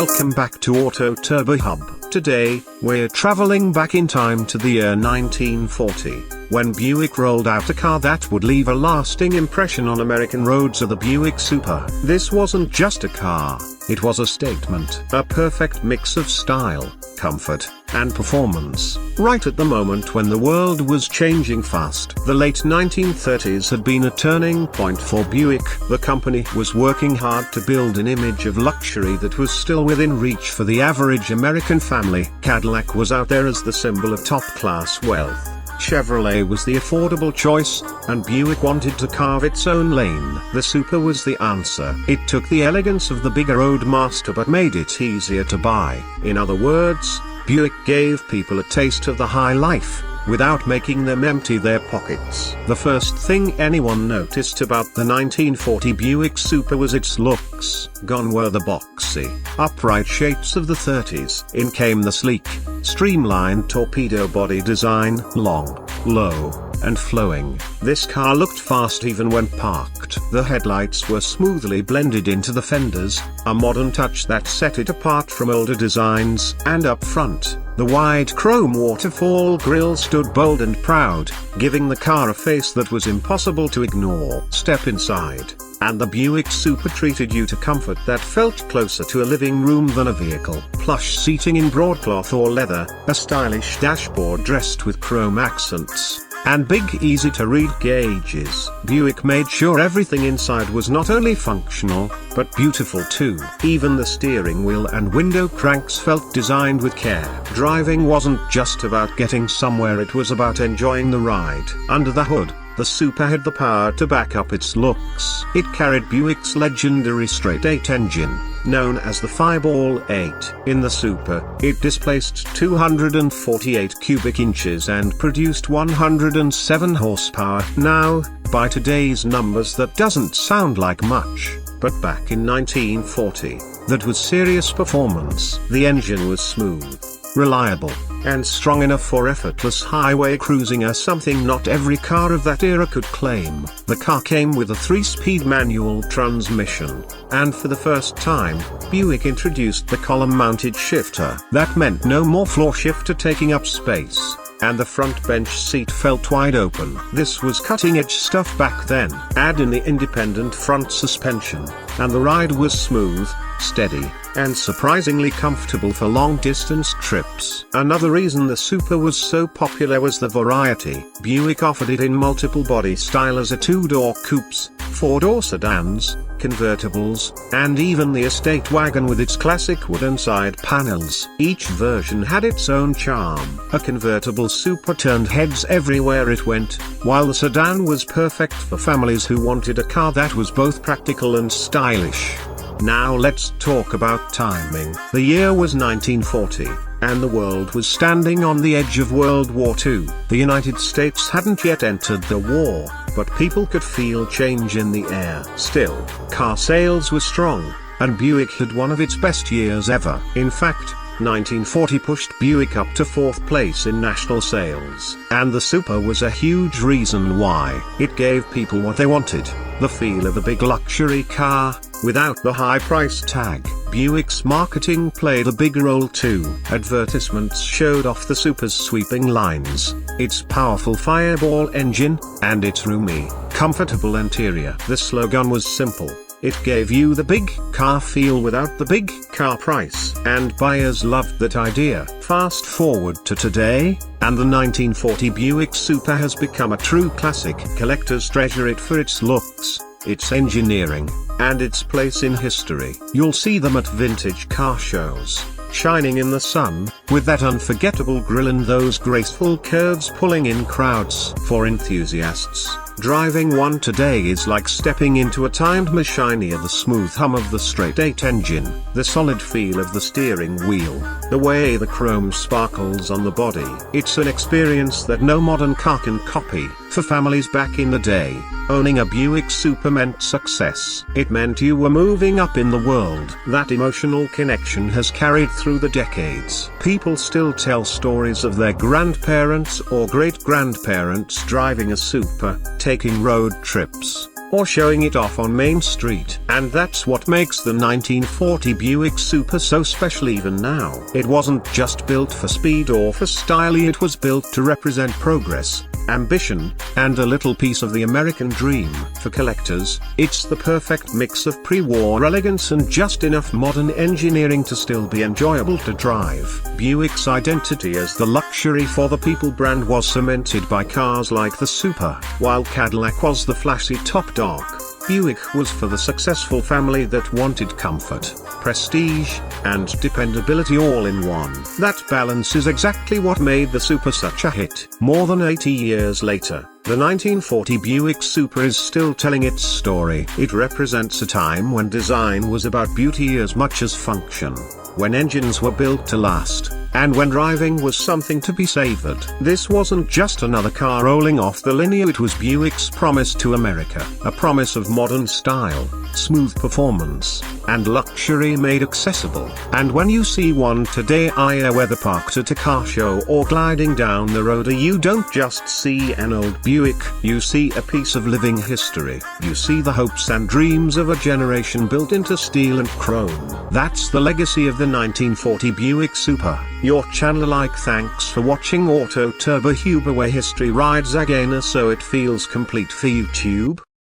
Welcome back to AutoTurbo Hub. Today, we're traveling back in time to the year 1940, when Buick rolled out a car that would leave a lasting impression on American roads: the Buick Super. This wasn't just a car, it was a statement, a perfect mix of style, comfort, and performance. Right at the moment when the world was changing fast, the late 1930s had been a turning point for Buick. The company was working hard to build an image of luxury that was still within reach for the average American family. Cadillac was out there as the symbol of top-class wealth. Chevrolet was the affordable choice, and Buick wanted to carve its own lane. The Super was the answer. It took the elegance of the bigger Roadmaster but made it easier to buy. In other words, Buick gave people a taste of the high life, without making them empty their pockets. The first thing anyone noticed about the 1940 Buick Super was its looks. Gone were the boxy, upright shapes of the 30s. In came the sleek, streamlined torpedo body design, long, low, and flowing. This car looked fast even when parked. The headlights were smoothly blended into the fenders, a modern touch that set it apart from older designs. And up front, the wide chrome waterfall grille stood bold and proud, giving the car a face that was impossible to ignore. Step inside, and the Buick Super treated you to comfort that felt closer to a living room than a vehicle. Plush seating in broadcloth or leather, a stylish dashboard dressed with chrome accents, and big easy-to-read gauges. Buick made sure everything inside was not only functional, but beautiful too. Even the steering wheel and window cranks felt designed with care. Driving wasn't just about getting somewhere, it was about enjoying the ride. Under the hood, the Super had the power to back up its looks. It carried Buick's legendary straight-eight engine, known as the Fireball 8. In the Super, it displaced 248 cubic inches and produced 107 horsepower. Now, by today's numbers, that doesn't sound like much, but back in 1940, that was serious performance. The engine was smooth, reliable, and strong enough for effortless highway cruising, something not every car of that era could claim. The car came with a 3-speed manual transmission, and for the first time, Buick introduced the column-mounted shifter. That meant no more floor shifter taking up space, and the front bench seat felt wide open. This was cutting-edge stuff back then. Add in the independent front suspension, and the ride was smooth, steady, and surprisingly comfortable for long-distance trips. Another reason the Super was so popular was the variety. Buick offered it in multiple body styles: a 2-door coupes, 4-door sedans, convertibles, and even the estate wagon with its classic wooden side panels. Each version had its own charm. A convertible Super turned heads everywhere it went, while the sedan was perfect for families who wanted a car that was both practical and stylish. Now let's talk about timing. The year was 1940, and the world was standing on the edge of World War II. The United States hadn't yet entered the war, but people could feel change in the air. Still, car sales were strong, and Buick had one of its best years ever. In fact, 1940 pushed Buick up to 4th place in national sales. And the Super was a huge reason why. It gave people what they wanted: the feel of a big luxury car, without the high price tag. Buick's marketing played a big role too. Advertisements showed off the Super's sweeping lines, its powerful Fireball engine, and its roomy, comfortable interior. The slogan was simple: it gave you the big car feel without the big car price, and buyers loved that idea. Fast forward to today, and the 1940 Buick Super has become a true classic. Collectors treasure it for its looks, its engineering, and its place in history. You'll see them at vintage car shows, shining in the sun, with that unforgettable grille and those graceful curves pulling in crowds. For enthusiasts, driving one today is like stepping into a timed machine. The smooth hum of the straight-eight engine, the solid feel of the steering wheel, the way the chrome sparkles on the body. It's an experience that no modern car can copy. For families back in the day, owning a Buick Super meant success. It meant you were moving up in the world. That emotional connection has carried through the decades. People still tell stories of their grandparents or great-grandparents driving a Super, taking road trips, or showing it off on Main Street. And that's what makes the 1940 Buick Super so special even now. It wasn't just built for speed or for style, it was built to represent progress, ambition, and a little piece of the American dream. For collectors, it's the perfect mix of pre-war elegance and just enough modern engineering to still be enjoyable to drive. Buick's identity as the luxury for the people brand was cemented by cars like the Super. While Cadillac was the flashy top dog, Buick was for the successful family that wanted comfort, prestige, and dependability all in one. That balance is exactly what made the Super such a hit. More than 80 years later, the 1940 Buick Super is still telling its story. It represents a time when design was about beauty as much as function, when engines were built to last, and when driving was something to be savored. This wasn't just another car rolling off the linear, it was Buick's promise to America. A promise of modern style, smooth performance, and luxury made accessible. And when you see one today, whether parked at a car show or gliding down the road, you don't just see an old Buick, you see a piece of living history. You see the hopes and dreams of a generation built into steel and chrome. That's the legacy of the 1940 Buick Super. Your channel-like thanks for watching AutoTurbo Hub, where history rides again so it feels complete for YouTube.